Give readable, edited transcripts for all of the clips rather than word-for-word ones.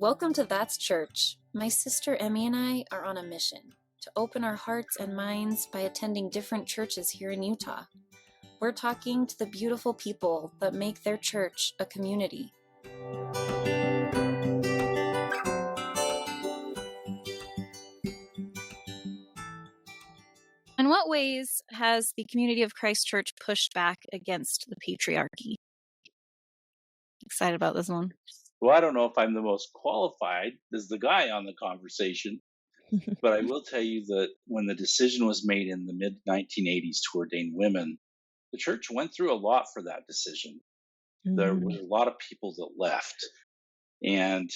Welcome to That's Church. My sister Emmy and I are on a mission to open our hearts and minds by attending different churches here in Utah. We're talking to the beautiful people that make their church a community. In what ways has the Community of Christ Church pushed back against the patriarchy? Excited about this one. Well, I don't know if I'm the most qualified as the guy on the conversation, but I will tell you that when the decision was made in the mid-1980s to ordain women, the church went through a lot for that decision. There were a lot of people that left, and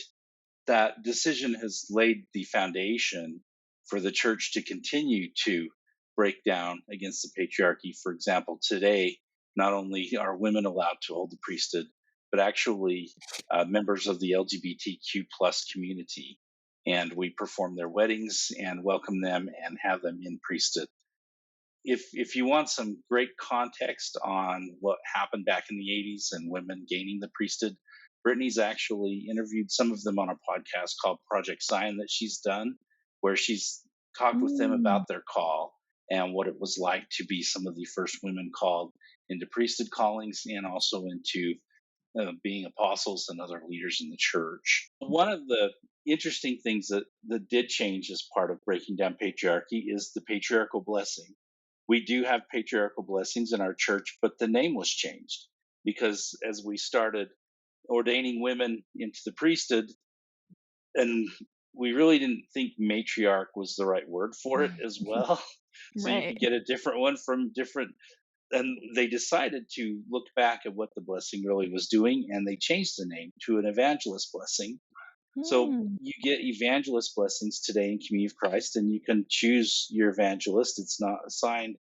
that decision has laid the foundation for the church to continue to break down against the patriarchy. For example, today, not only are women allowed to hold the priesthood, but actually members of the LGBTQ plus community. And we perform their weddings and welcome them and have them in priesthood. If you want some great context on what happened back in the 80s and women gaining the priesthood, Brittany's actually interviewed some of them on a podcast called Project Zion that she's done, where she's talked with them about their call and what it was like to be some of the first women called into priesthood callings and also into being apostles and other leaders in the church. One of the interesting things that did change as part of breaking down patriarchy is the patriarchal blessing. We do have patriarchal blessings in our church, but the name was changed because as we started ordaining women into the priesthood, and we really didn't think matriarch was the right word for it as well. So you could get a different one from different. And they decided to look back at what the blessing really was doing, and they changed the name to an evangelist blessing. So you get evangelist blessings today in Community of Christ, and you can choose your evangelist. It's not assigned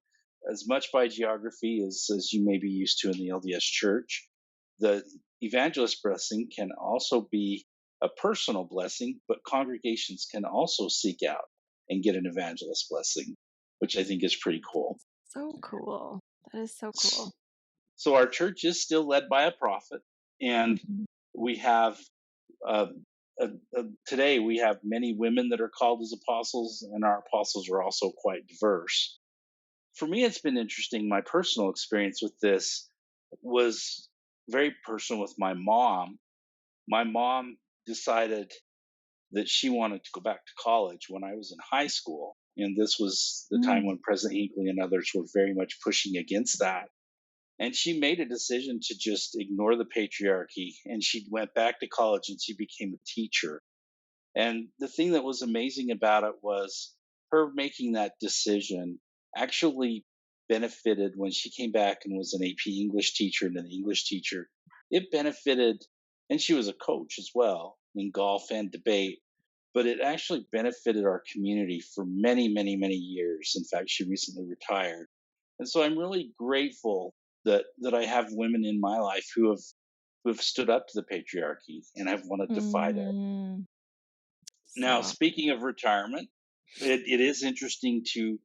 as much by geography as you may be used to in the LDS Church. The evangelist blessing can also be a personal blessing, but congregations can also seek out and get an evangelist blessing, which I think is pretty cool. So cool. That is so cool. So our church is still led by a prophet, and we have today we have many women that are called as apostles, and our apostles are also quite diverse. For me, it's been interesting. My personal experience with this was very personal with my mom. My mom decided that she wanted to go back to college when I was in high school. And this was the time when President Hinckley and others were very much pushing against that. And she made a decision to just ignore the patriarchy. And she went back to college and she became a teacher. And the thing that was amazing about it was her making that decision actually benefited when she came back and was an AP English teacher and an English teacher. It benefited, and she was a coach as well in golf and debate. But it actually benefited our community for many, many, many years. In fact, she recently retired. And so I'm really grateful that I have women in my life who have stood up to the patriarchy and have wanted to fight it. Now, speaking of retirement, it is interesting to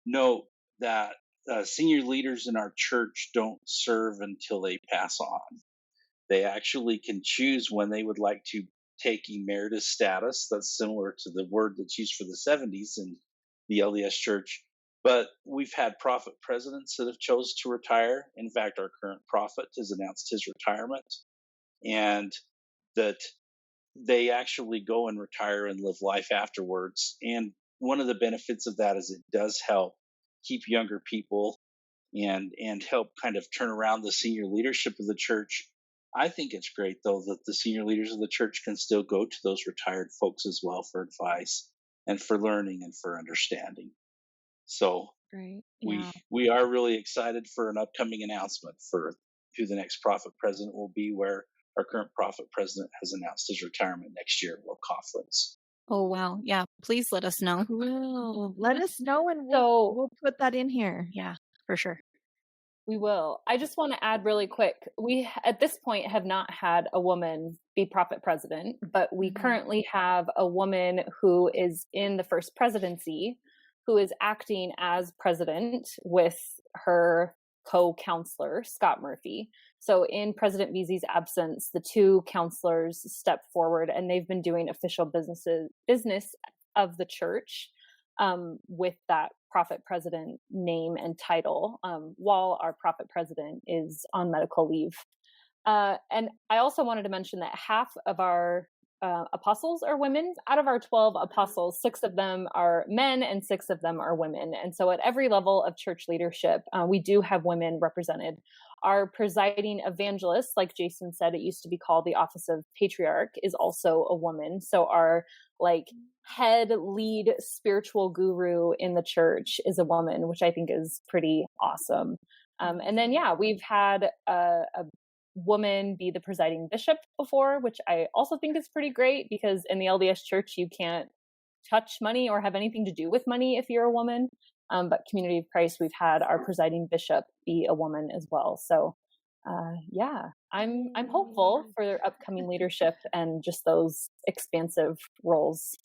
note that senior leaders in our church don't serve until they pass on. They actually can choose when they would like to take emeritus status. That's similar to the word that's used for the 70s in the LDS Church. But we've had prophet presidents that have chose to retire. In fact, our current prophet has announced his retirement, and that they actually go and retire and live life afterwards. And one of the benefits of that is it does help keep younger people and help kind of turn around the senior leadership of the church. I think it's great, though, that the senior leaders of the church can still go to those retired folks as well for advice and for learning and for understanding. So we are really excited for an upcoming announcement for who the next prophet president will be, where our current prophet president has announced his retirement next year at World Conference. Oh, wow. Yeah, please let us know. Cool. Let us know, and we'll put that in here. Yeah, for sure. We will. I just want to add really quick. We, at this point, have not had a woman be prophet president, but we currently have a woman who is in the first presidency, who is acting as president with her co-counselor, Scott Murphy. So in President Beasley's absence, the two counselors stepped forward, and they've been doing official business of the church with that prophet president name and title, while our prophet president is on medical leave. And I also wanted to mention that half of our apostles are women. Out of our 12 apostles, 6 of them are men and 6 of them are women. And so at every level of church leadership, we do have women represented. Our presiding evangelist, like Jason said, it used to be called the office of patriarch, is also a woman. So our head lead spiritual guru in the church is a woman, which I think is pretty awesome. And then, we've had a woman be the presiding bishop before, which I also think is pretty great, because in the LDS church, you can't touch money or have anything to do with money if you're a woman. But Community of Christ, we've had our presiding bishop be a woman as well. So I'm hopeful for their upcoming leadership and just those expansive roles.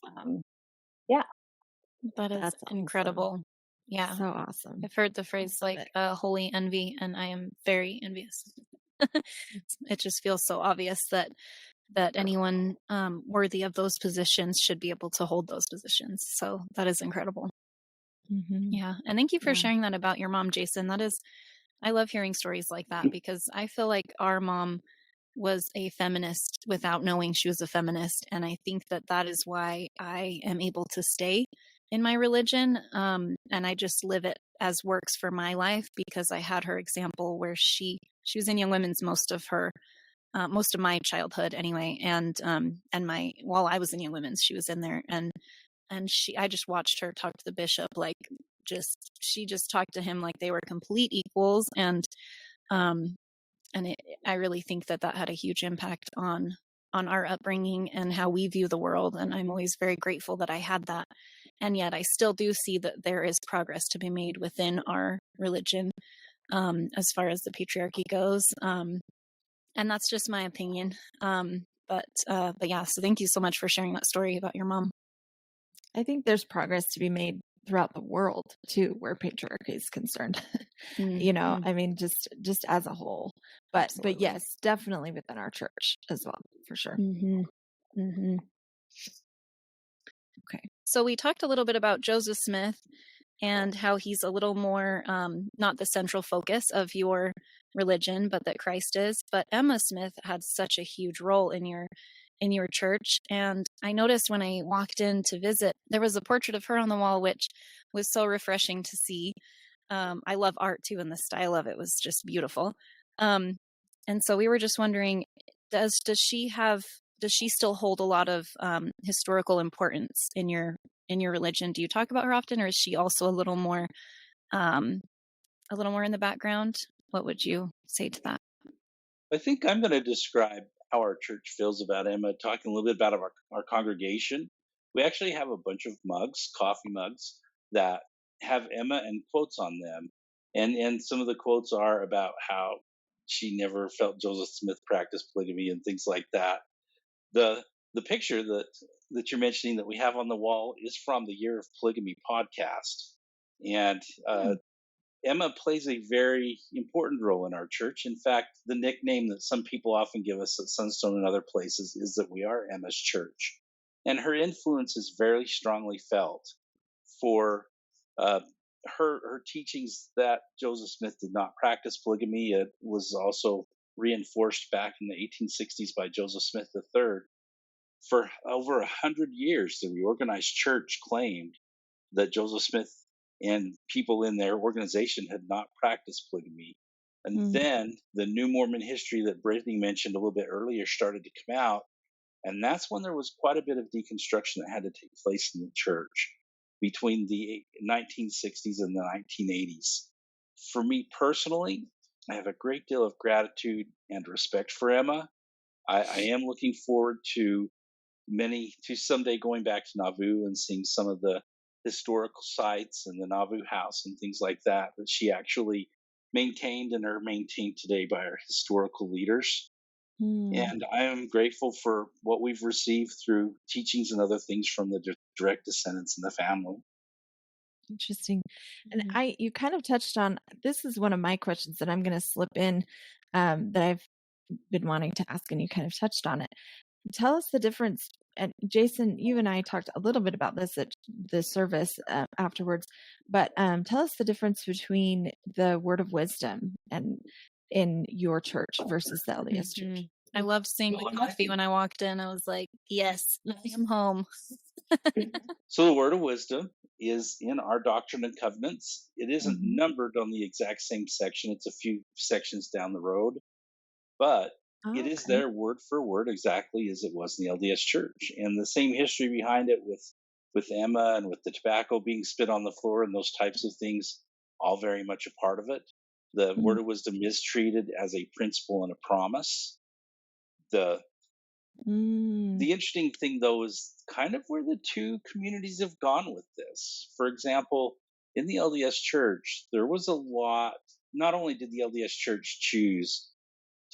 That's incredible. Awesome. Yeah. So awesome. I've heard the phrase holy envy, and I am very envious. It just feels so obvious that anyone worthy of those positions should be able to hold those positions. So that is incredible. Mm-hmm. Yeah. And thank you for sharing that about your mom, Jason. I love hearing stories like that, because I feel like our mom was a feminist without knowing she was a feminist. And I think that is why I am able to stay in my religion. And I just live it as works for my life, because I had her example where she was in Young Women's most of my childhood anyway. And while I was in Young Women's, she was in there, and I just watched her talk to the bishop, she just talked to him like they were complete equals. And I really think that had a huge impact on our upbringing and how we view the world. And I'm always very grateful that I had that. And yet I still do see that there is progress to be made within our religion, as far as the patriarchy goes. And that's just my opinion. But yeah, so thank you so much for sharing that story about your mom. I think there's progress to be made throughout the world too, where patriarchy is concerned. Mm-hmm. I mean, just as a whole, but yes, definitely within our church as well, for sure. Mm-hmm. Mm-hmm. Okay. So we talked a little bit about Joseph Smith and how he's a little more, not the central focus of your religion, but that Christ is. But Emma Smith had such a huge role in your church. And I noticed when I walked in to visit, there was a portrait of her on the wall, which was so refreshing to see. I love art too, and the style of it was just beautiful. And so we were just wondering, does she still hold a lot of historical importance in your religion? Do you talk about her often, or is she also a little more in the background? What would you say to that? I think I'm going to describe how our church feels about Emma, talking a little bit about our congregation. We actually have a bunch of mugs, coffee mugs, that have Emma and quotes on them. And some of the quotes are about how she never felt Joseph Smith practice polygamy and things like that. The picture that you're mentioning that we have on the wall is from the Year of Polygamy podcast. And Emma plays a very important role in our church. In fact, the nickname that some people often give us at Sunstone and other places is that we are Emma's church. And her influence is very strongly felt for her teachings that Joseph Smith did not practice polygamy. It was also reinforced back in the 1860s by Joseph Smith III. For over 100 years, the reorganized church claimed that Joseph Smith and people in their organization had not practiced polygamy. And then the New Mormon history that Brittany mentioned a little bit earlier started to come out. And that's when there was quite a bit of deconstruction that had to take place in the church between the 1960s and the 1980s. For me personally, I have a great deal of gratitude and respect for Emma. I am looking forward to someday going back to Nauvoo and seeing some of the historical sites and the Nauvoo house and things like that she actually maintained and are maintained today by our historical leaders. And I am grateful for what we've received through teachings and other things from the direct descendants in the family. Interesting. And you kind of touched on, this is one of my questions that I'm going to slip in that I've been wanting to ask, and you kind of touched on it. Tell us the difference. And Jason, you and I talked a little bit about this at the service afterwards, but tell us the difference between the word of wisdom and in your church versus the LDS church. I loved seeing the coffee when I walked in. I was like, yes, I am home. So the word of wisdom is in our Doctrine and Covenants. It isn't Mhm. numbered on the exact same section. It's a few sections down the road, but it is Okay. there word for word exactly as it was in the LDS Church, and the same history behind it with Emma and with the tobacco being spit on the floor and those types of things, all very much a part of it. The Mhm. word of wisdom is treated as a principle and a promise. The Mm. the interesting thing though is kind of where the two communities have gone with this. For example, in the LDS Church, there was a lot. Not only did the LDS Church choose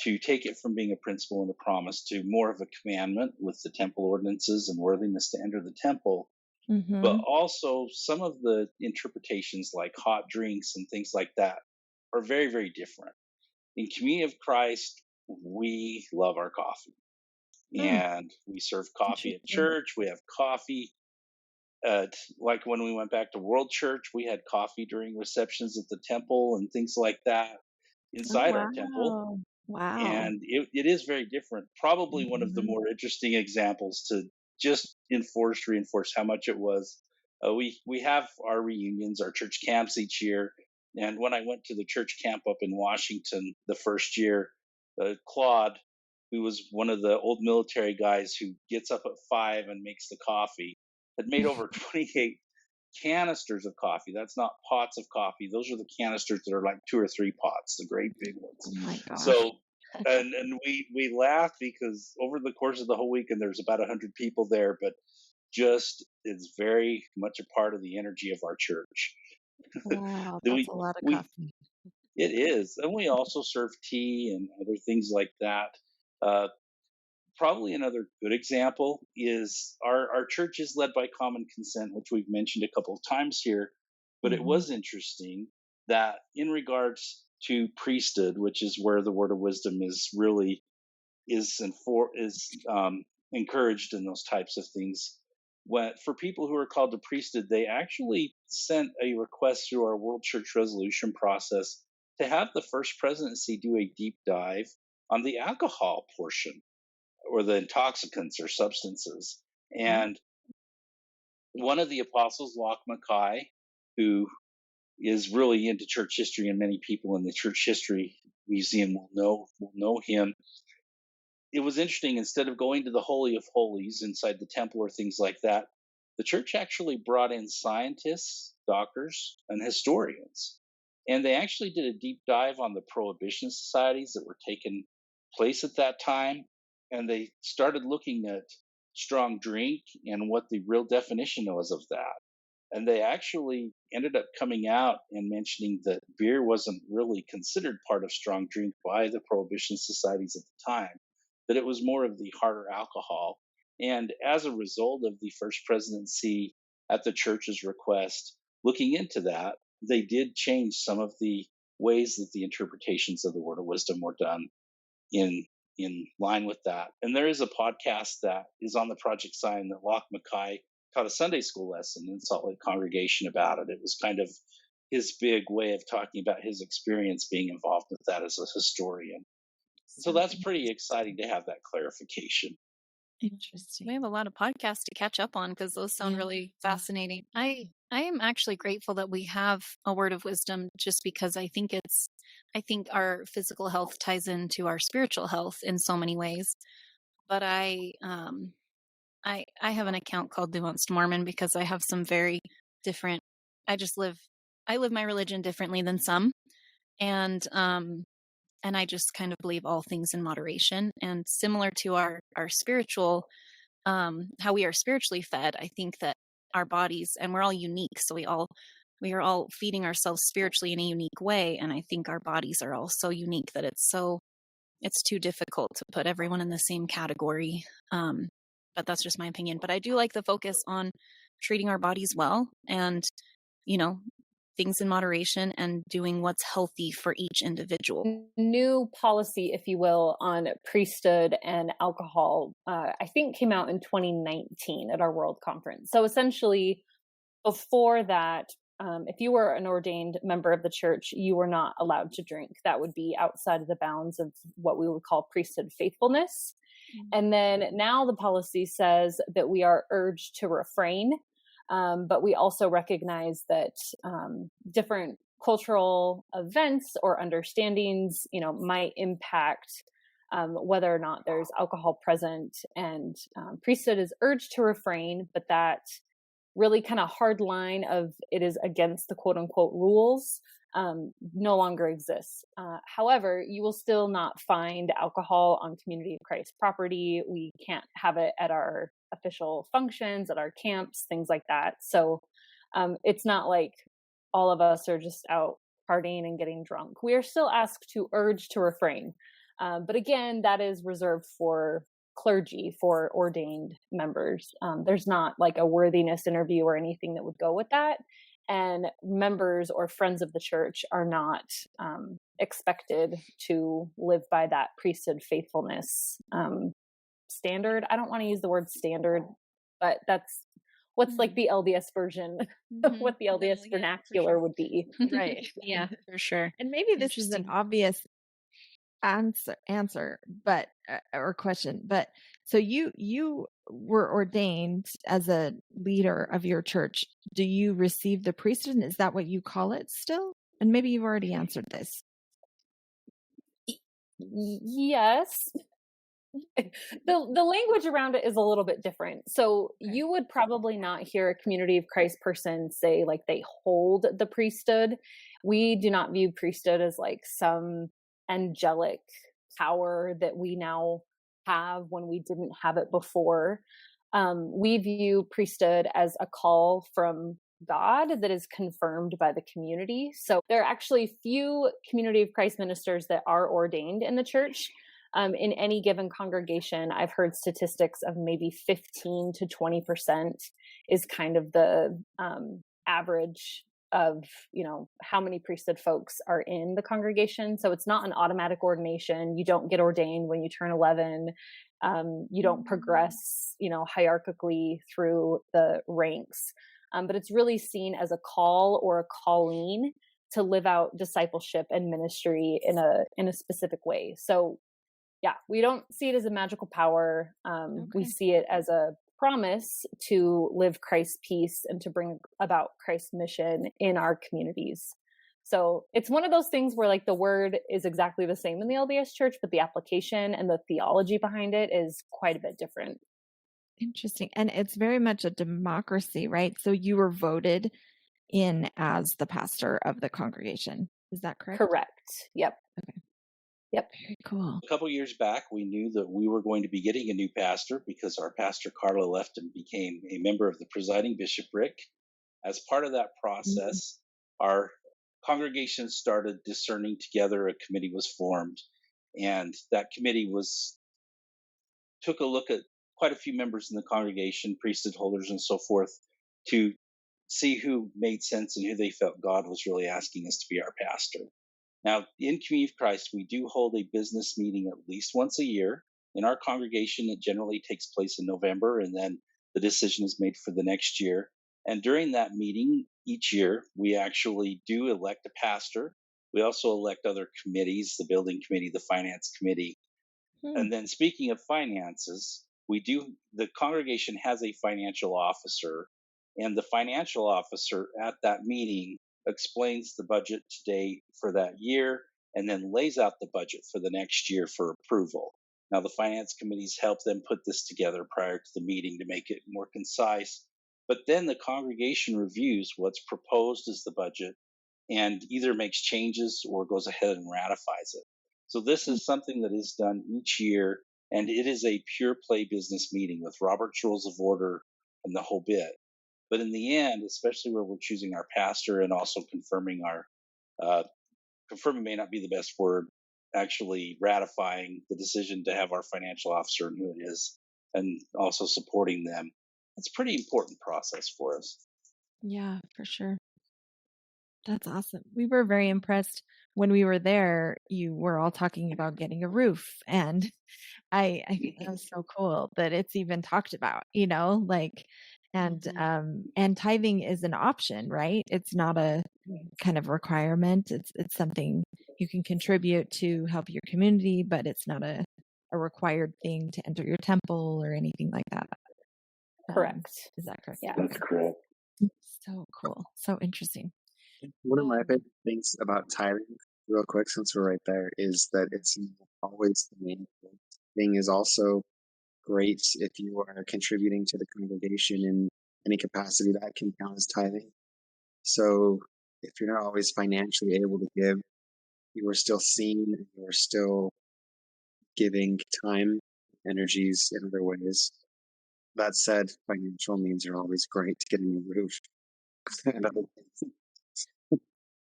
to take it from being a principle and a promise to more of a commandment with the temple ordinances and worthiness to enter the temple, but Mhm. also some of the interpretations like hot drinks and things like that are very, very different. In Community of Christ, we love our coffee Mm. and we serve coffee at Interesting. church. We have coffee at, like when we went back to World Church, we had coffee during receptions at the temple and things like that Oh, inside our temple. wow. Wow. And it is very different. Probably one of the Mhm. more interesting examples to just reinforce how much it was. We have our reunions, our church camps each year, and when I went to the church camp up in Washington the first year, Claude, who was one of the old military guys who gets up at 5 and makes the coffee, had made over 28 canisters of coffee. That's not pots of coffee. Those are the canisters that are like 2 or 3 pots, the great big ones. Oh my gosh. So, and we laughed because over the course of the whole weekend, there's about 100 people there, but just it's very much a part of the energy of our church. Wow, Then that's a lot of we coffee. it is, and we also serve tea and other things like that. Uh, Probably another good example is our church is led by common consent, which we've mentioned a couple of times here. But it Mhm. was interesting that in regards to priesthood, which is where the word of wisdom is really is encouraged in those types of things. When for people who are called to priesthood, they actually sent a request through our World Church Resolution process to have the first presidency do a deep dive on the alcohol portion or the intoxicants or substances. Oh. And one of the apostles, Locke Mackay, who is really into church history, and many people in the church history museum will know him. It was interesting. Instead of going to the Holy of Holies inside the temple or things like that, the church actually brought in scientists, doctors, and historians. And they actually did a deep dive on the prohibition societies that were taking place at that time. And they started looking at strong drink and what the real definition was of that. And they actually ended up coming out and mentioning that beer wasn't really considered part of strong drink by the prohibition societies at the time, that it was more of the harder alcohol. And as a result of the first presidency at the church's request, looking into that, they did change some of the ways that the interpretations of the word of wisdom were done in in line with that. And there is a podcast that is on the Project Sign that Locke Mackay taught a Sunday school lesson in Salt Lake congregation about it. It was kind of his big way of talking about his experience being involved with that as a historian. So So that's pretty exciting to have that clarification. interesting. We have a lot of podcasts to catch up on because those sound Yeah. really fascinating. I am actually grateful that we have a word of wisdom just because I think our physical health ties into our spiritual health in so many ways. But I have an account called Nuanced Mormon because I have some very different I live my religion differently than some. And I just kind of believe all things in moderation, and similar to our spiritual how we are spiritually fed. I think that our bodies, and we're all unique, so we are all feeding ourselves spiritually in a unique way, and I think our bodies are all so unique that it's too difficult to put everyone in the same category. But that's just my opinion. But I do like the focus on treating our bodies well, and you know things in moderation and doing what's healthy for each individual. New policy, if you will, on priesthood and alcohol, I think came out in 2019 at our World Conference. So essentially, before that, if you were an ordained member of the church, you were not allowed to drink. That would be outside of the bounds of what we would call priesthood faithfulness. And then now the policy says that we are urged to refrain, but we also recognize that different cultural events or understandings, might impact whether or not there's alcohol present. And priesthood is urged to refrain, but that really kind of hard line of it is against the quote unquote rules no longer exists. However, you will still not find alcohol on Community of Christ property. We can't have it at our official functions, at our camps, things like that. So it's not like all of us are just out partying and getting drunk. We are still asked to urge to refrain. But again, that is reserved for clergy, for ordained members. There's not like a worthiness interview or anything that would go with that. And members or friends of the church are not expected to live by that priesthood faithfulness standard. I don't want to use the word standard, but that's what's like the LDS version of what the LDS vernacular would be. Right. Yeah, for sure. And maybe this is an obvious answer, but or question, but so you were ordained as a leader of your church. Do you receive the priesthood? Is that what you call it still? And maybe you've already answered this. Yes. The language around it is a little bit different. So you would probably not hear a Community of Christ person say like they hold the priesthood. We do not view priesthood as like some angelic power that we now have when we didn't have it before. We view priesthood as a call from God that is confirmed by the community. So there are actually few Community of Christ ministers that are ordained in the church. In any given congregation, I've heard statistics of maybe 15 to 20% is kind of the average of, how many priesthood folks are in the congregation. So it's not an automatic ordination. You don't get ordained when you turn 11. You don't progress, hierarchically through the ranks. But it's really seen as a call or a calling to live out discipleship and ministry in a specific way. So yeah, we don't see it as a magical power. We see it as a promise to live Christ's peace and to bring about Christ's mission in our communities. So it's one of those things where like the word is exactly the same in the LDS church, but the application and the theology behind it is quite a bit different. Interesting. And it's very much a democracy, right? So you were voted in as the pastor of the congregation. Is that correct? Correct. Yep. Okay. Yep. Very cool. A couple years back, we knew that we were going to be getting a new pastor because our pastor Carla left and became a member of the presiding bishopric. As part of that process, our congregation started discerning together. A committee was formed, and that committee took a look at quite a few members in the congregation, priesthood holders and so forth, to see who made sense and who they felt God was really asking us to be our pastor. Now, in Community of Christ, we do hold a business meeting at least once a year. In our congregation, it generally takes place in November, and then the decision is made for the next year. And during that meeting each year, we actually do elect a pastor. We also elect other committees, the building committee, the finance committee. And then speaking of finances, the congregation has a financial officer, and the financial officer at that meeting explains the budget today for that year and then lays out the budget for the next year for approval. Now, the finance committees help them put this together prior to the meeting to make it more concise. But then the congregation reviews what's proposed as the budget and either makes changes or goes ahead and ratifies it. So this is something that is done each year, and it is a pure play business meeting with Robert's Rules of Order and the whole bit. But in the end, especially where we're choosing our pastor and also confirming confirming may not be the best word, actually ratifying the decision to have our financial officer and who it is, and also supporting them. It's a pretty important process for us. Yeah, for sure. That's awesome. We were very impressed when we were there. You were all talking about getting a roof, and I think that was so cool that it's even talked about, like, and tithing is an option, right? It's not a kind of requirement. It's something you can contribute to help your community, but it's not a required thing to enter your temple or anything like that. Correct. Is that correct? Yeah. That's correct. So cool. So interesting. One of my favorite things about tithing, real quick, since we're right there, is that it's not always the main thing. Thing is also great if you are contributing to the congregation in any capacity. That can count as tithing. So if you're not always financially able to give, you are still seen, and you are still giving time, energies in other ways. That said, financial means are always great to get a new roof and other things.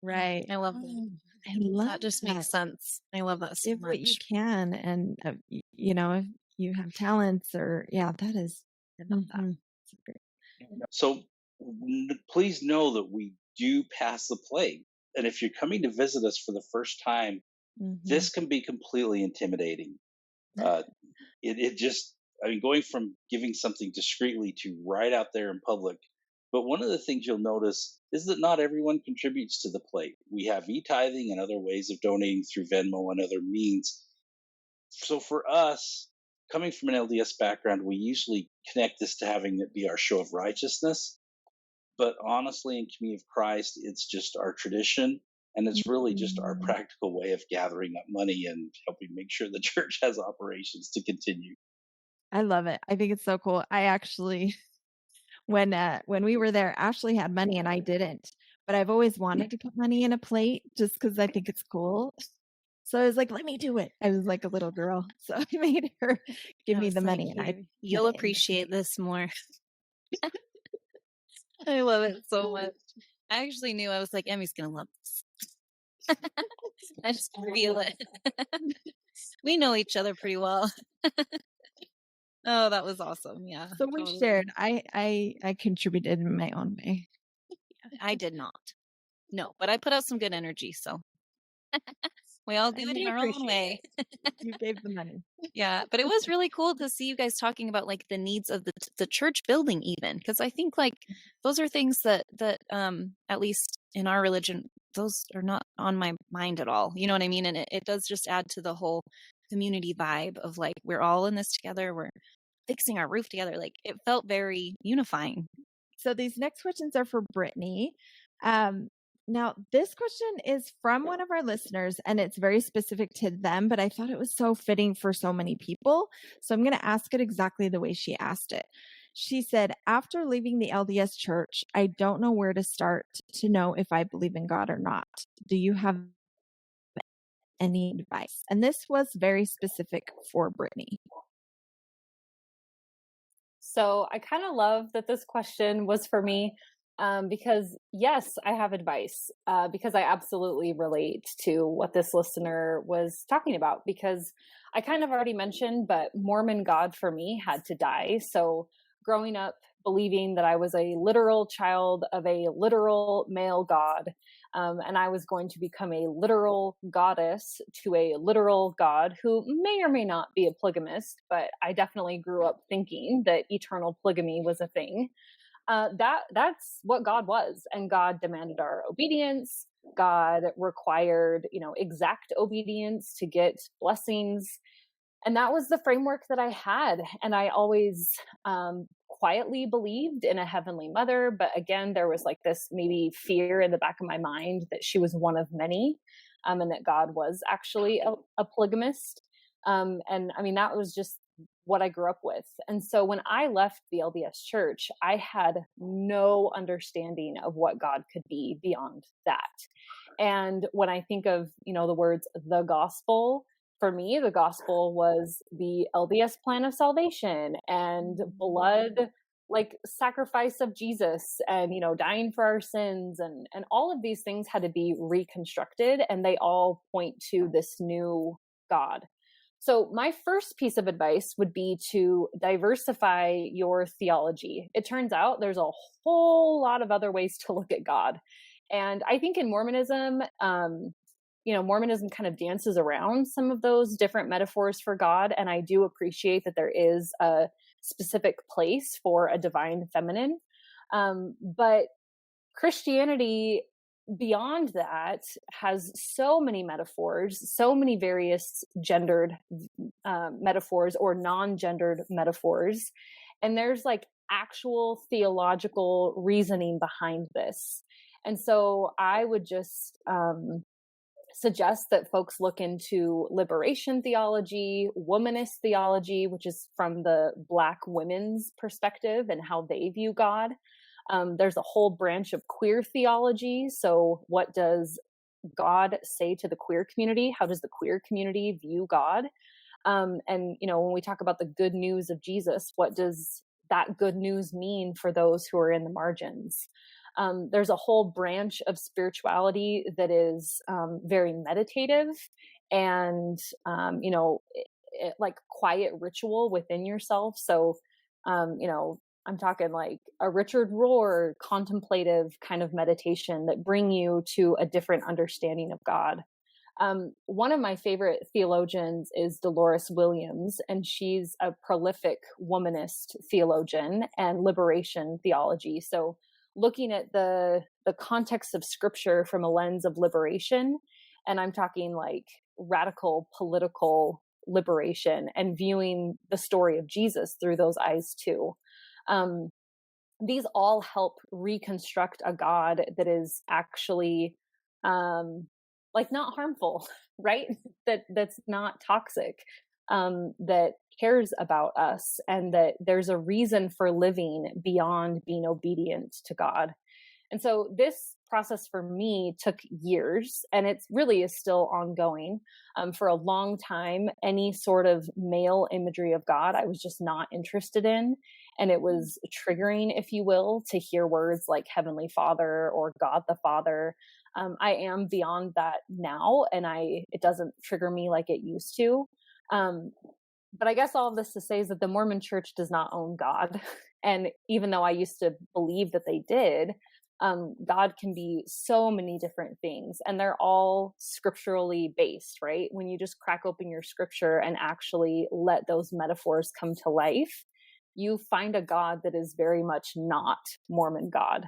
Right. I love that. I love That just makes sense. I love that so Give what you much. can, and if you have talents, or that is. I love that. It's great. So please know that we do pass the plate. And if you're coming to visit us for the first time, this can be completely intimidating. It just, going from giving something discreetly to right out there in public. But one of the things you'll notice is that not everyone contributes to the plate. We have e-tithing and other ways of donating through Venmo and other means. So for us, coming from an LDS background, we usually connect this to having it be our show of righteousness. But honestly, in Community of Christ, it's just our tradition. And it's really just our practical way of gathering up money and helping make sure the church has operations to continue. I love it. I think it's so cool. I actually, when we were there, Ashlie had money and I didn't. But I've always wanted to put money in a plate just because I think it's cool. So I was like, let me do it. I was like a little girl. So I made her give me the money. And you'll appreciate this more. I love it so much. I actually knew, I was like, Emmy's going to love this. I just feel it. We know each other pretty well. Oh, that was awesome. Yeah. So we shared. I contributed in my own way. I did not. No, but I put out some good energy. So we all do it in our own way. You gave the money. Yeah, but it was really cool to see you guys talking about like the needs of the church building, even, because I think like those are things that at least in our religion, those are not on my mind at all. You know what I mean? And it does just add to the whole community vibe of like, we're all in this together. We're fixing our roof together. Like it felt very unifying. So these next questions are for Brittany. Now, this question is from one of our listeners, and it's very specific to them, but I thought it was so fitting for so many people. So I'm going to ask it exactly the way she asked it. She said, after leaving the LDS church, I don't know where to start to know if I believe in God or not. Do you have any advice? And this was very specific for Brittany. So I kind of love that this question was for me. Because yes, I have advice, because I absolutely relate to what this listener was talking about, because I kind of already mentioned, but Mormon God for me had to die. So growing up believing that I was a literal child of a literal male God, and I was going to become a literal goddess to a literal God who may or may not be a polygamist, but I definitely grew up thinking that eternal polygamy was a thing. That's what God was, and God demanded our obedience. God required, exact obedience to get blessings, and that was the framework that I had. And I always quietly believed in a heavenly mother, but again, there was like this maybe fear in the back of my mind that she was one of many, and that God was actually a polygamist. And I mean, that was just what I grew up with. And so when I left the LDS church, I had no understanding of what God could be beyond that. And when I think of, the words, the gospel, for me, the gospel was the LDS plan of salvation and blood, like sacrifice of Jesus and, dying for our sins. And all of these things had to be reconstructed, and they all point to this new God. So my first piece of advice would be to diversify your theology. It turns out there's a whole lot of other ways to look at God. And I think in Mormonism, Mormonism kind of dances around some of those different metaphors for God. And I do appreciate that there is a specific place for a divine feminine. But Christianity, beyond that, has so many metaphors, so many various gendered metaphors or non-gendered metaphors. And there's like actual theological reasoning behind this. And so I would just suggest that folks look into liberation theology, womanist theology, which is from the Black women's perspective and how they view God. There's a whole branch of queer theology. So what does God say to the queer community? How does the queer community view God? And, when we talk about the good news of Jesus, what does that good news mean for those who are in the margins? There's a whole branch of spirituality that is very meditative and, like quiet ritual within yourself. So, I'm talking like a Richard Rohr contemplative kind of meditation that bring you to a different understanding of God. One of my favorite theologians is Dolores Williams, and she's a prolific womanist theologian and liberation theology. So looking at the context of scripture from a lens of liberation, and I'm talking like radical political liberation and viewing the story of Jesus through those eyes too. These all help reconstruct a God that is actually like not harmful, right? That's not toxic, that cares about us, and that there's a reason for living beyond being obedient to God. And so this process for me took years, and it really is still ongoing. For a long time, any sort of male imagery of God, I was just not interested in. And it was triggering, if you will, to hear words like Heavenly Father or God the Father. I am beyond that now, and it doesn't trigger me like it used to. But I guess all of this to say is that the Mormon Church does not own God. And even though I used to believe that they did, God can be so many different things, and they're all scripturally based, right? When you just crack open your scripture and actually let those metaphors come to life, you find a God that is very much not Mormon God.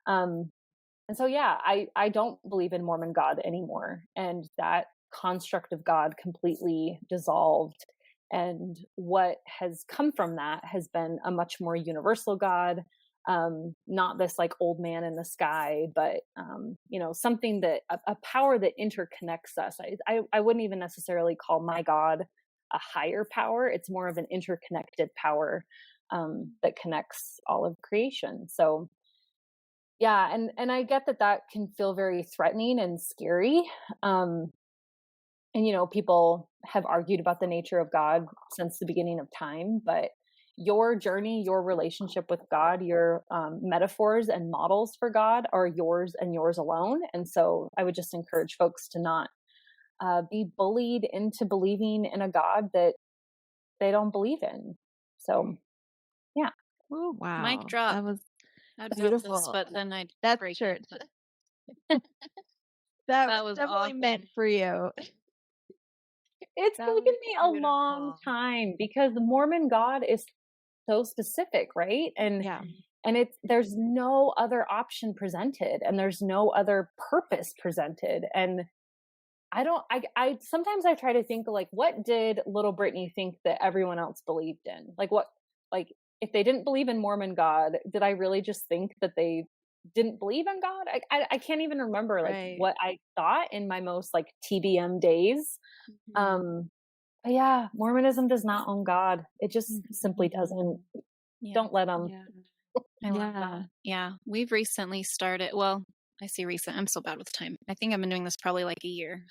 And so, yeah, I don't believe in Mormon God anymore. And that construct of God completely dissolved. And what has come from that has been a much more universal God, not this like old man in the sky, but, something that a power that interconnects us. I wouldn't even necessarily call my God a higher power. It's more of an interconnected power that connects all of creation. So, yeah, and I get that can feel very threatening and scary. And people have argued about the nature of God since the beginning of time, but your journey, your relationship with God, your metaphors and models for God are yours and yours alone. And so I would just encourage folks to not be bullied into believing in a God that they don't believe in. So, yeah. Oh, wow. Mic drop. That was I'd beautiful. This, but then I'd That's break church. it. That was definitely awesome. meant for you. It's That taken was me a long beautiful. time because the Mormon God is so specific, right? And Yeah. and there's no other option presented, and there's no other purpose presented. And I sometimes I try to think like, what did little Brittany think that everyone else believed in? Like if they didn't believe in Mormon God, did I really just think that they didn't believe in God? I can't even remember like Right. what I thought in my most like TBM days. But yeah, Mormonism does not own God. It just simply doesn't. Yeah. Don't let them. Yeah. I love that. Yeah. We've recently started, well, I say recent, I'm so bad with time. I think I've been doing this probably like a year.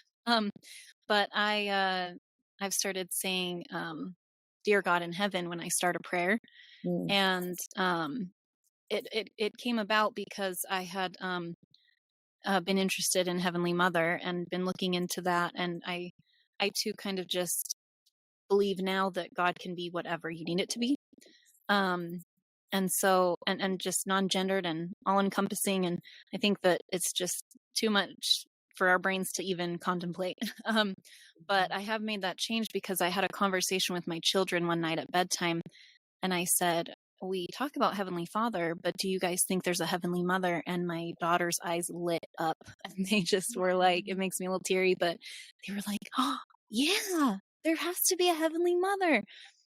But I've started saying, Dear God in heaven, when I start a prayer. And it came about because I had been interested in Heavenly Mother and been looking into that. And I too kind of just believe now that God can be whatever you need it to be. And so, and just non-gendered and all encompassing. And I think that it's just too much for our brains to even contemplate. But I have made that change because I had a conversation with my children one night at bedtime, and I said, we talk about Heavenly Father, but do you guys think there's a Heavenly Mother? And my daughter's eyes lit up, and they just were like, it makes me a little teary, but they were like, oh, yeah, there has to be a Heavenly Mother.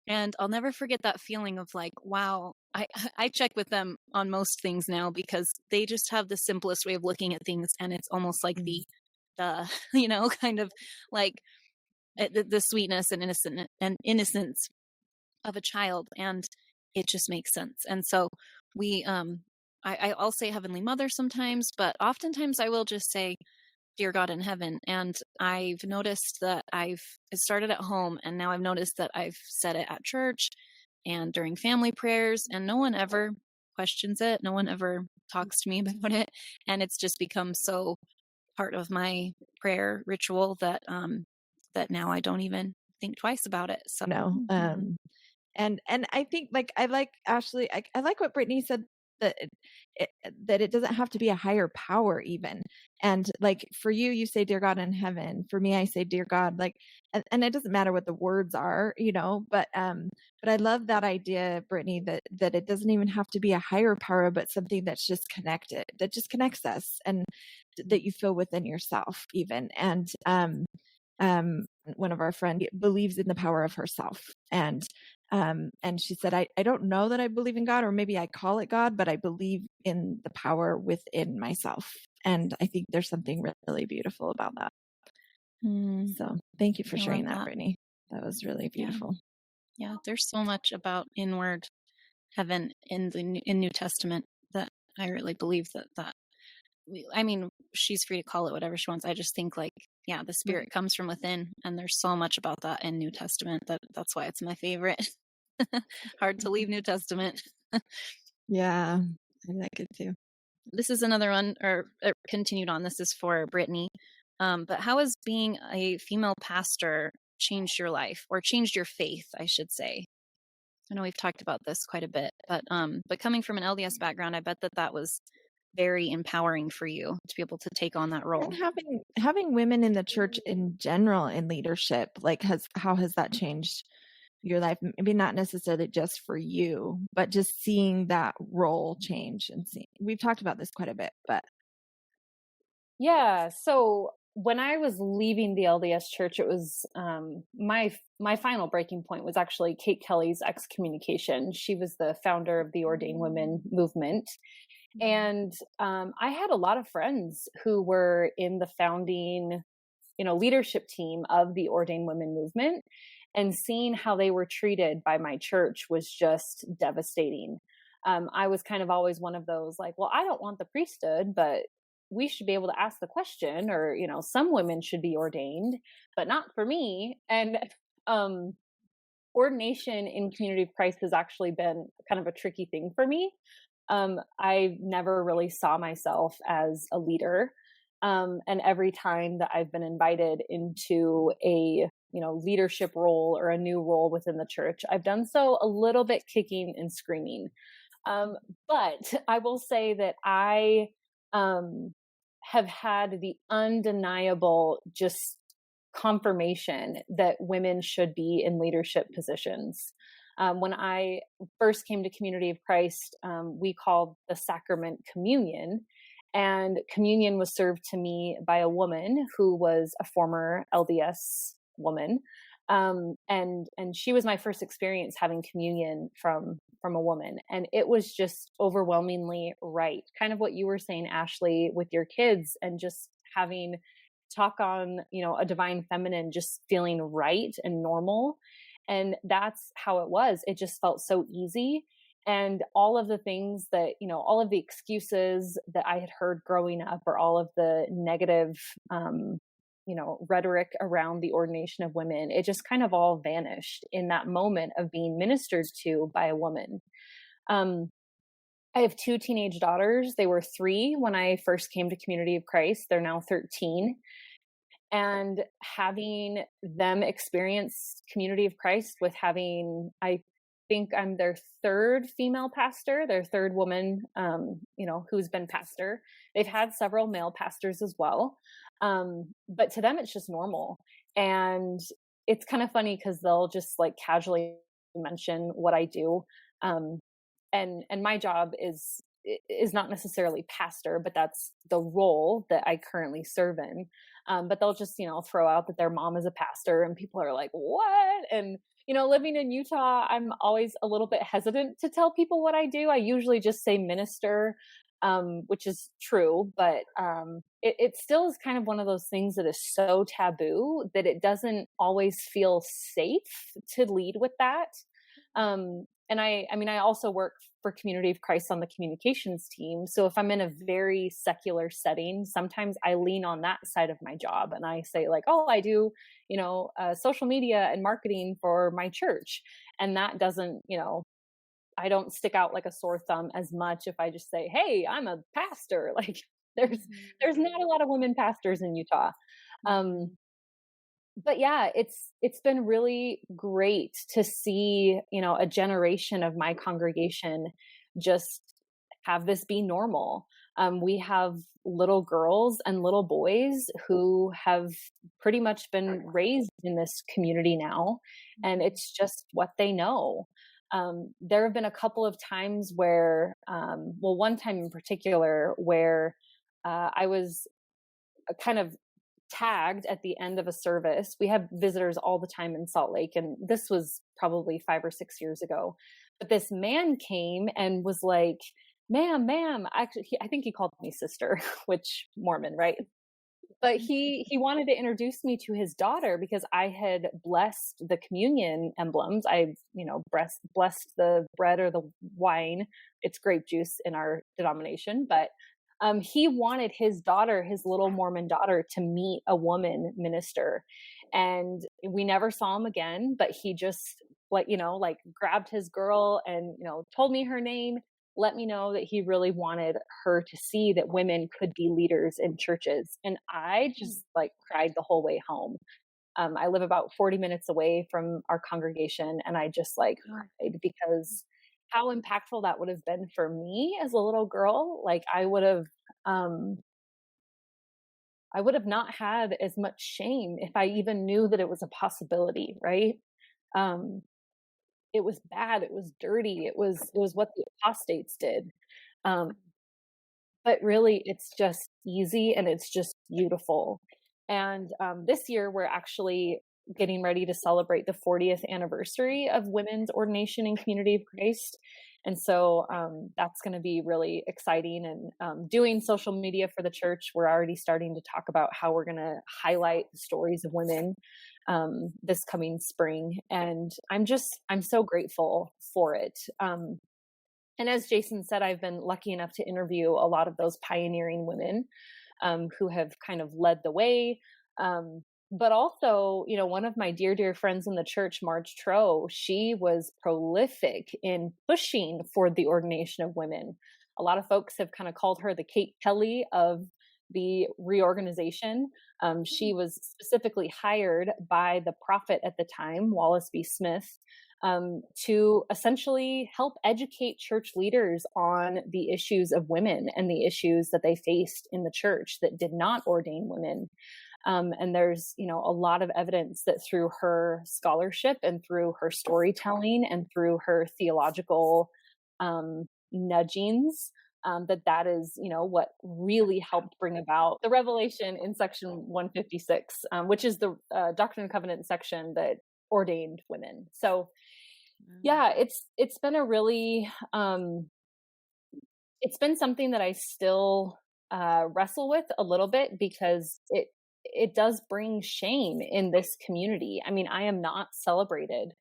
And I'll never forget that feeling of like, wow, I check with them on most things now because they just have the simplest way of looking at things. And it's almost like the kind of like the sweetness and innocence of a child. And it just makes sense. And so I'll say Heavenly Mother sometimes, but oftentimes I will just say, Dear God in heaven. And I've noticed that it started at home, and now I've noticed that I've said it at church and during family prayers, and no one ever questions it. No one ever talks to me about it. And it's just become so part of my prayer ritual that now I don't even think twice about it. So No. And I think, like, I like Ashlie, I like what Brittany said, that that it doesn't have to be a higher power even. And like for you, you say, Dear God in heaven. For me, I say, Dear God, like, and it doesn't matter what the words are, but I love that idea, Brittany, that it doesn't even have to be a higher power, but something that's just connected, that just connects us, and that you feel within yourself even. And one of our friends believes in the power of herself, and she said, I don't know that I believe in God, or maybe I call it God, but I believe in the power within myself. And I think there's something really beautiful about that. So thank you for sharing that, Brittany. That was really beautiful. Yeah, there's so much about inward heaven in New Testament that I really believe that she's free to call it whatever she wants. I just think the Spirit comes from within, and there's so much about that in New Testament that's why it's my favorite. Hard to leave New Testament. Yeah, I like it too. This is another one, or continued on. This is for Brittany. But how has being a female pastor changed your life, or changed your faith, I should say? I know we've talked about this quite a bit, but coming from an LDS background, I bet that was very empowering for you to be able to take on that role. And having women in the church in general in leadership, like how has that changed your life? Maybe not necessarily just for you, but just seeing that role change. And we've talked about this quite a bit, but yeah. So when I was leaving the LDS church, it was my final breaking point was actually Kate Kelly's excommunication. She was the founder of the Ordained Women movement. And I had a lot of friends who were in the founding, leadership team of the Ordained Women movement, and seeing how they were treated by my church was just devastating. I was kind of always one of those like, well, I don't want the priesthood, but we should be able to ask the question, or, some women should be ordained, but not for me. And ordination in Community of Christ has actually been kind of a tricky thing for me. I never really saw myself as a leader. And every time that I've been invited into a, leadership role or a new role within the church, I've done so a little bit kicking and screaming. But I will say that I have had the undeniable just confirmation that women should be in leadership positions. When I first came to Community of Christ, we called the sacrament communion, and communion was served to me by a woman who was a former LDS woman. And she was my first experience having communion from a woman. And it was just overwhelmingly right. Kind of what you were saying, Ashlie, with your kids, and just having talk on, a divine feminine, just feeling right and normal. And that's how it was. It just felt so easy. And all of the things that, all of the excuses that I had heard growing up, or all of the negative, rhetoric around the ordination of women, it just kind of all vanished in that moment of being ministered to by a woman. I have 2 teenage daughters. They were 3 when I first came to Community of Christ. They're now 13. And having them experience Community of Christ with having, I think I'm their third female pastor, their third woman, who's been pastor. They've had several male pastors as well. But to them, it's just normal. And it's kind of funny because they'll just like casually mention what I do. And my job is not necessarily pastor, but that's the role that I currently serve in. But they'll just, throw out that their mom is a pastor, and people are like, what? And, living in Utah, I'm always a little bit hesitant to tell people what I do. I usually just say minister, which is true, but it still is kind of one of those things that is so taboo that it doesn't always feel safe to lead with that. And I also work for Community of Christ on the communications team. So if I'm in a very secular setting, sometimes I lean on that side of my job and I say like, oh, I do, social media and marketing for my church. And that doesn't, I don't stick out like a sore thumb as much if I just say, hey, I'm a pastor. Like there's not a lot of women pastors in Utah. But yeah, it's been really great to see, a generation of my congregation just have this be normal. We have little girls and little boys who have pretty much been raised in this community now, and it's just what they know. There have been a couple of times where, one time in particular where I was kind of tagged at the end of a service. We have visitors all the time in Salt Lake, and this was probably 5 or 6 years ago. But this man came and was like, ma'am, actually, I think he called me sister, which Mormon, right? But he wanted to introduce me to his daughter because I had blessed the communion emblems. I, blessed the bread or the wine. It's grape juice in our denomination, but he wanted his daughter, his little Mormon daughter, to meet a woman minister. And we never saw him again, but he just grabbed his girl and, told me her name, let me know that he really wanted her to see that women could be leaders in churches. And I just cried the whole way home. I live about 40 minutes away from our congregation, and I just cried because how impactful that would have been for me as a little girl. I would have not had as much shame if I even knew that it was a possibility, right? It was bad. It was dirty. It was what the apostates did. But really it's just easy and it's just beautiful. And this year we're actually getting ready to celebrate the 40th anniversary of women's ordination in Community of Christ. And so that's going to be really exciting. And doing social media for the church, we're already starting to talk about how we're going to highlight the stories of women this coming spring. And I'm so grateful for it. And as Jason said, I've been lucky enough to interview a lot of those pioneering women who have kind of led the way. But also, one of my dear friends in the church, Marge Troe, she was prolific in pushing for the ordination of women. A lot of folks have kind of called her the Kate Kelly of the reorganization. She was specifically hired by the prophet at the time, Wallace B. Smith, to essentially help educate church leaders on the issues of women and the issues that they faced in the church that did not ordain women. And there's, a lot of evidence that through her scholarship and through her storytelling and through her theological nudgings, that is, what really helped bring about the revelation in section 156, which is the Doctrine and Covenant section that ordained women. So yeah, it's been a really, it's been something that I still wrestle with a little bit because it does bring shame in this community. I mean, I am not celebrated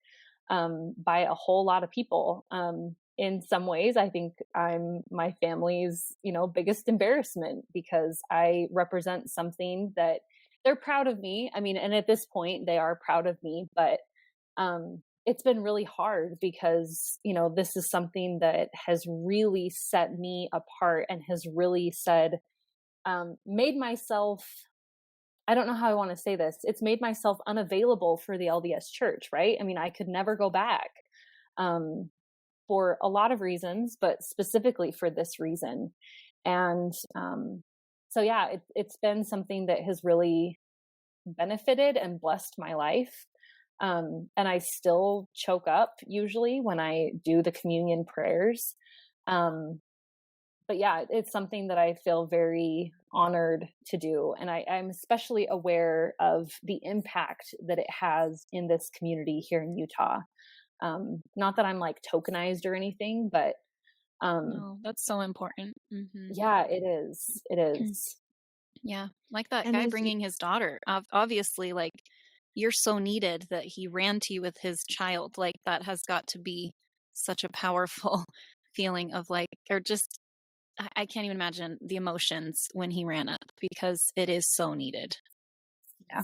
by a whole lot of people. In some ways, I think I'm my family's, biggest embarrassment because I represent something that they're proud of me. I mean, and at this point they are proud of me, but it's been really hard because, this is something that has really set me apart and has really made myself, I don't know how I want to say this. It's made myself unavailable for the LDS church, right? I mean, I could never go back. for a lot of reasons, but specifically for this reason. And so, yeah, it's been something that has really benefited and blessed my life. And I still choke up usually when I do the communion prayers. But yeah, it's something that I feel very honored to do. And I'm especially aware of the impact that it has in this community here in Utah. Not that I'm like tokenized or anything, but No, that's so important. yeah, it is. It is. Yeah, like that And guy is- bringing his daughter. Obviously, like, you're so needed that he ran to you with his child. Like, that has got to be such a powerful feeling of like, or just, I can't even imagine the emotions when he ran up, because it is so needed. Yeah.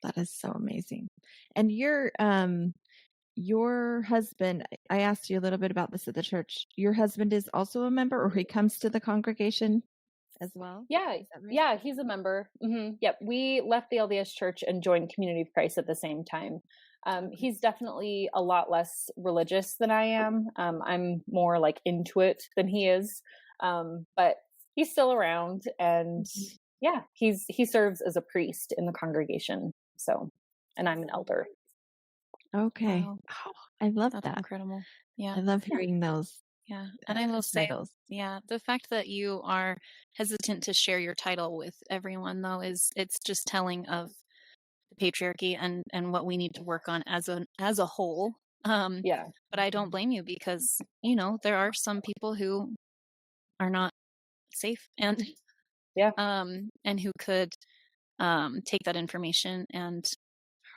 That is so amazing. And your husband, I asked you a little bit about this at the church. Your husband is also a member, or he comes to the congregation as well? Yeah. Is that right? Yeah, he's a member. Yep. We left the LDS church and joined Community of Christ at the same time. He's definitely a lot less religious than I am. I'm more like into it than he is. But he's still around, and yeah, he serves as a priest in the congregation. So, and I'm an elder. Okay. Wow. Oh, I love That's that. incredible. Yeah. I love hearing those Yeah. And I will say, titles. yeah, the fact that you are hesitant to share your title with everyone, though, it's just telling of the patriarchy and what we need to work on as a whole. Yeah. But I don't blame you, because, there are some people who are not safe and Yeah. and who could take that information and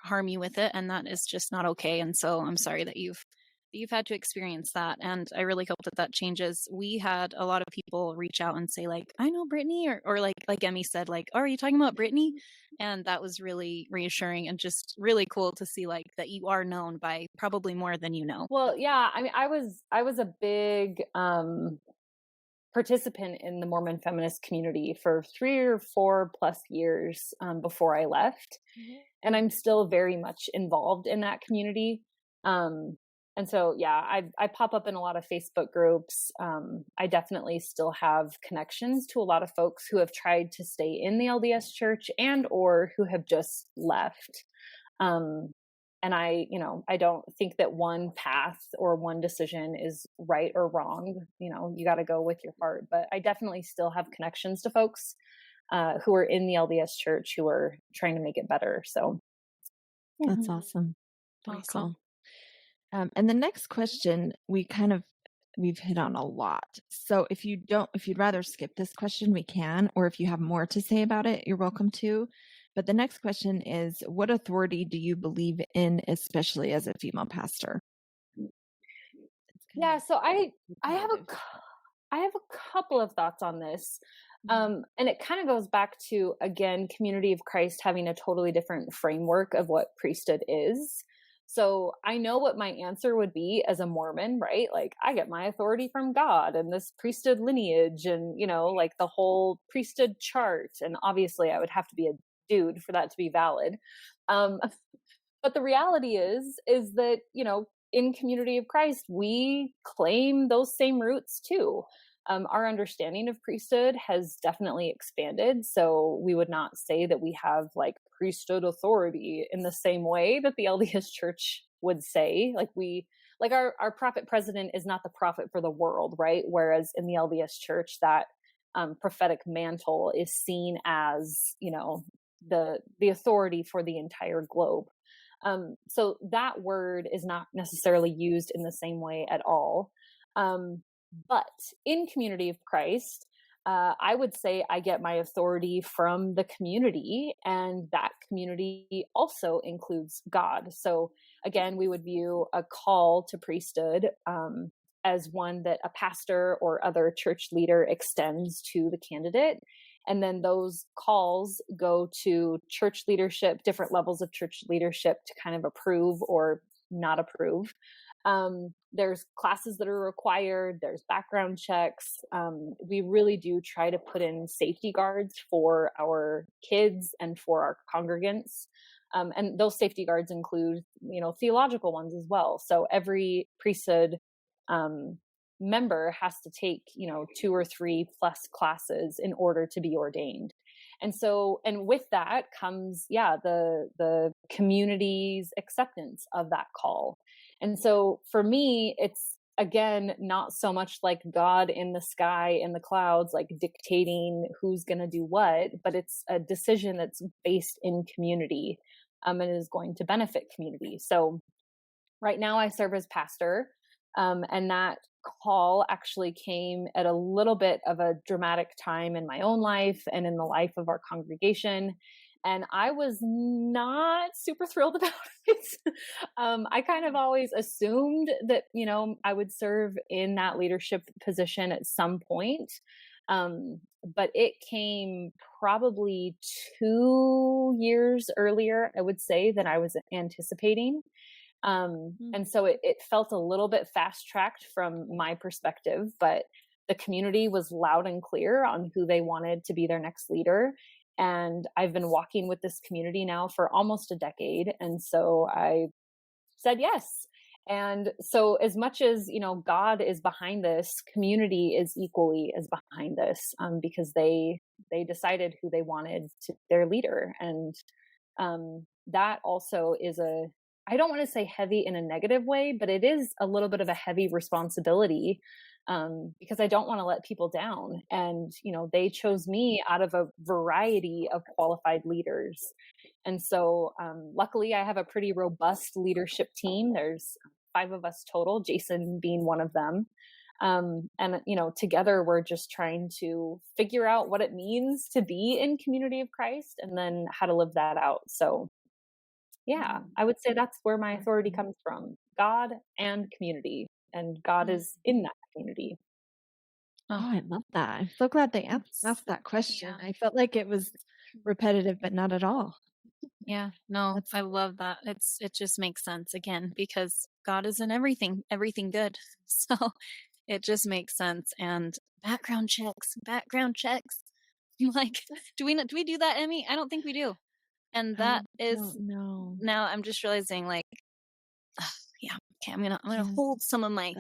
harm you with it, and that is just not okay. And so I'm sorry that you've had to experience that, and I really hope that changes. We had a lot of people reach out and say, like, I know Brittany, or like Emmy said, like, oh, are you talking about Brittany? And that was really reassuring and just really cool to see, like, that you are known by probably more than you know. Well, yeah, I mean, I was a big participant in the Mormon feminist community for 3 or 4 plus years before I left. And I'm still very much involved in that community. And so, yeah, I pop up in a lot of Facebook groups. I definitely still have connections to a lot of folks who have tried to stay in the LDS church and or who have just left. And I don't think that one path or one decision is right or wrong. You got to go with your heart. But I definitely still have connections to folks who are in the LDS church who are trying to make it better. So That's awesome. Very Awesome. cool. And the next question, we've hit on a lot. So if you'd rather skip this question, we can, or if you have more to say about it, you're welcome to. But the next question is, what authority do you believe in, especially as a female pastor? Yeah, so I have a couple of thoughts on this. And it kind of goes back to, again, Community of Christ having a totally different framework of what priesthood is. So I know what my answer would be as a Mormon, right? Like, I get my authority from God and this priesthood lineage and, like the whole priesthood chart. And obviously I would have to be a dude for that to be valid. But the reality is that, in Community of Christ, we claim those same roots too. Our understanding of priesthood has definitely expanded. So we would not say that we have like priesthood authority in the same way that the LDS church would say. Like our prophet president is not the prophet for the world, right? Whereas in the LDS church, that prophetic mantle is seen as, the authority for the entire globe. So that word is not necessarily used in the same way at all. But in Community of Christ, I would say I get my authority from the community, and that community also includes God. So again, we would view a call to priesthood as one that a pastor or other church leader extends to the candidate. And then those calls go to church leadership, different levels of church leadership to kind of approve or not approve. There's classes that are required. There's background checks. We really do try to put in safety guards for our kids and for our congregants. And those safety guards include, theological ones as well. So every priesthood member has to take, 2 or 3 plus classes in order to be ordained. And so, and with that comes, the community's acceptance of that call. And so for me, it's, again, not so much like God in the sky, in the clouds, like dictating who's going to do what, but it's a decision that's based in community, and is going to benefit community. So right now I serve as pastor, and that call actually came at a little bit of a dramatic time in my own life and in the life of our congregation. And I was not super thrilled about it. I kind of always assumed that, I would serve in that leadership position at some point. But it came probably 2 years earlier, I would say, than I was anticipating. And so it felt a little bit fast tracked from my perspective, but the community was loud and clear on who they wanted to be their next leader. And I've been walking with this community now for almost a decade. And so I said yes. And so as much as, God is behind this, community is equally as behind this, because they decided who they wanted to their leader. And that also is I don't want to say heavy in a negative way, but it is a little bit of a heavy responsibility, because I don't want to let people down. And, they chose me out of a variety of qualified leaders. And so luckily I have a pretty robust leadership team. There's 5 of us total, Jason being one of them. And, together we're just trying to figure out what it means to be in community of Christ and then how to live that out. So yeah, I would say that's where my authority comes from, God and community, and God is in that community. Oh, I love that. I'm so glad they asked that question. I felt like it was repetitive, but not at all. Yeah, no, I love that. It just makes sense again, because God is in everything good. So it just makes sense. And background checks. Like, do we do that, Emmy? I don't think we do. And that is, no. Now I'm just realizing, like, okay, I'm gonna hold some of my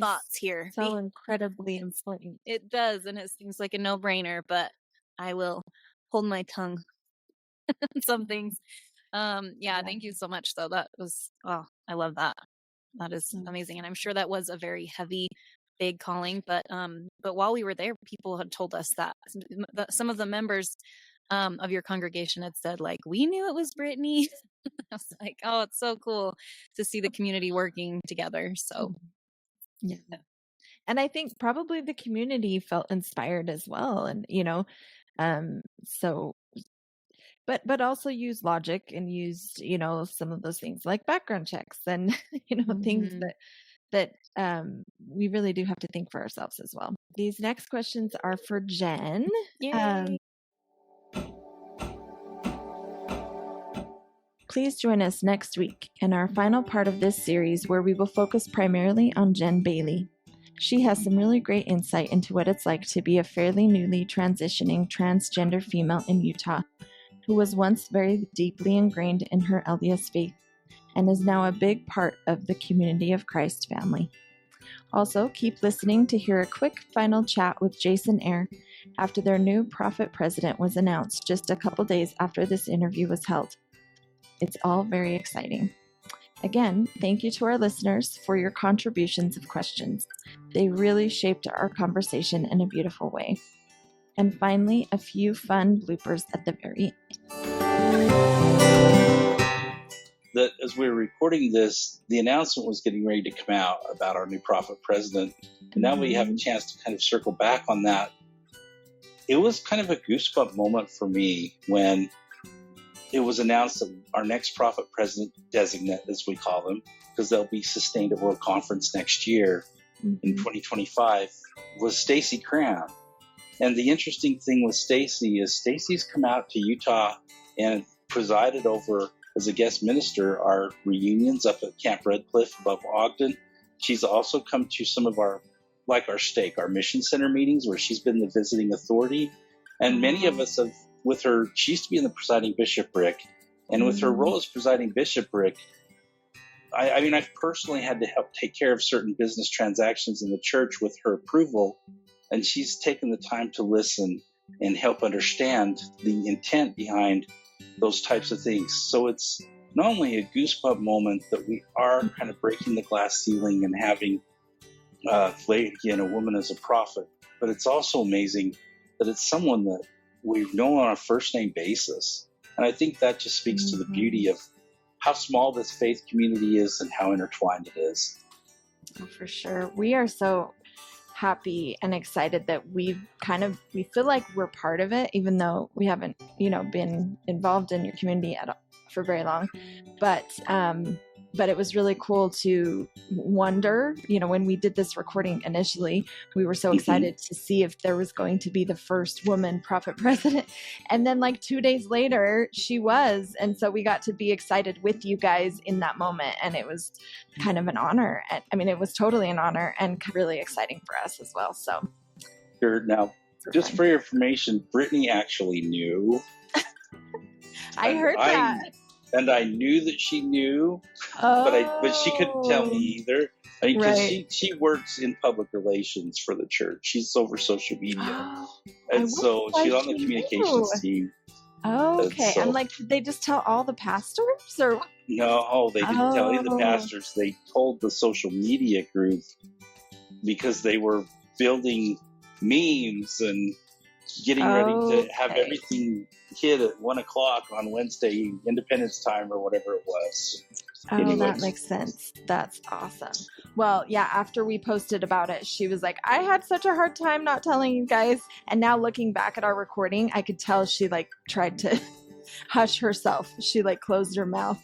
thoughts here. So incredibly important. It does, and it seems like a no-brainer, but I will hold my tongue on some things. Thank you so much, though. That was, I love that. That is amazing, and I'm sure that was a very heavy, big calling. But while we were there, people had told us that some of the members of your congregation had said, like, we knew it was Brittany. I was like, oh, it's so cool to see the community working together. So yeah. And I think probably the community felt inspired as well. And, but also use logic and used, some of those things like background checks and, things that we really do have to think for ourselves as well. These next questions are for Jen. Please join us next week in our final part of this series, where we will focus primarily on Jen Bailey. She has some really great insight into what it's like to be a fairly newly transitioning transgender female in Utah, who was once very deeply ingrained in her LDS faith and is now a big part of the Community of Christ family. Also, keep listening to hear a quick final chat with Jason Eyre after their new prophet president was announced just a couple days after this interview was held. It's all very exciting. Again, thank you to our listeners for your contributions of questions. They really shaped our conversation in a beautiful way. And finally, a few fun bloopers at the very end. As we were recording this, the announcement was getting ready to come out about our new prophet president. And now we have a chance to kind of circle back on that. It was kind of a goosebump moment for me when it was announced that our next prophet president designate, as we call him, because they'll be sustained at World Conference next year in 2025, was Stacey Cram. And the interesting thing with Stacey is Stacey's come out to Utah and presided over, as a guest minister, our reunions up at Camp Redcliffe above Ogden. She's also come to some of our stake, our mission center meetings, where she's been the visiting authority. And many of us have, with her, she used to be in the presiding bishopric, And with her role as presiding bishopric, I mean, I've personally had to help take care of certain business transactions in the church with her approval, and she's taken the time to listen and help understand the intent behind those types of things. So it's not only a goosebump moment that we are kind of breaking the glass ceiling and having a woman as a prophet, but it's also amazing that it's someone that we've known on a first name basis. And I think that just speaks to the beauty of how small this faith community is and how intertwined it is. Oh, for sure. We are so happy and excited that we feel like we're part of it, even though we haven't, been involved in your community for very long. But it was really cool to wonder, when we did this recording initially, we were so excited to see if there was going to be the first woman prophet president. And then 2 days later, she was. And so we got to be excited with you guys in that moment. And it was kind of an honor. And I mean, it was totally an honor and really exciting for us as well. So sure. Now, just for your information, Brittany actually knew. I heard that. And I knew that she knew, but she couldn't tell me either. I mean, because she works in public relations for the church. She's over social media, and so she's on the communications team. Oh, okay. So, I'm like, did they just tell all the pastors, or no? They didn't tell any of the pastors. They told the social media group because they were building memes and getting ready to have everything hit at 1:00 on Wednesday, Independence Time or whatever it was. Anyways. That makes sense. That's awesome. Well, yeah, after we posted about it, she was like, I had such a hard time not telling you guys. And now looking back at our recording, I could tell she tried to hush herself. She closed her mouth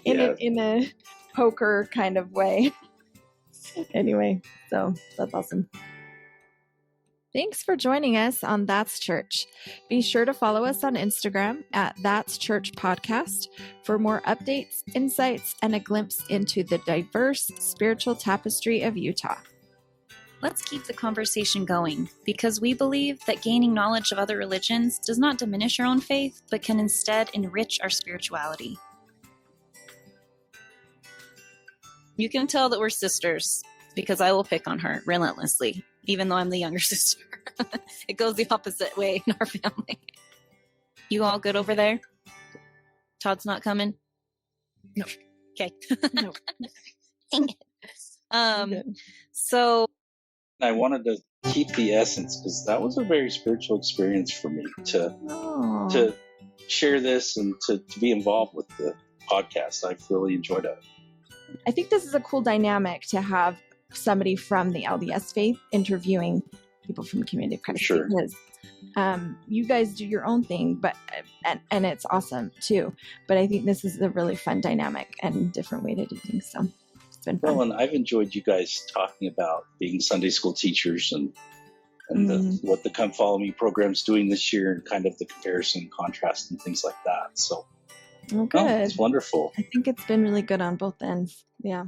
in a poker kind of way. Anyway, so that's awesome. Thanks for joining us on That's Church. Be sure to follow us on Instagram at That's Church Podcast for more updates, insights, and a glimpse into the diverse spiritual tapestry of Utah. Let's keep the conversation going, because we believe that gaining knowledge of other religions does not diminish our own faith, but can instead enrich our spirituality. You can tell that we're sisters, because I will pick on her relentlessly, even though I'm the younger sister. It goes the opposite way in our family. You all good over there? Todd's not coming? No. Okay. No. Dang it. So I wanted to keep the essence, because that was a very spiritual experience for me to share this and to be involved with the podcast. I've really enjoyed it. I think this is a cool dynamic to have somebody from the LDS faith interviewing people from Community of Christ. Sure. Because you guys do your own thing, but and it's awesome too. But I think this is a really fun dynamic and different way to do things. So it's been fun. Well, and I've enjoyed you guys talking about being Sunday school teachers and what the Come Follow Me program's doing this year, and kind of the comparison and contrast and things like that. So good. It's wonderful. I think it's been really good on both ends. Yeah.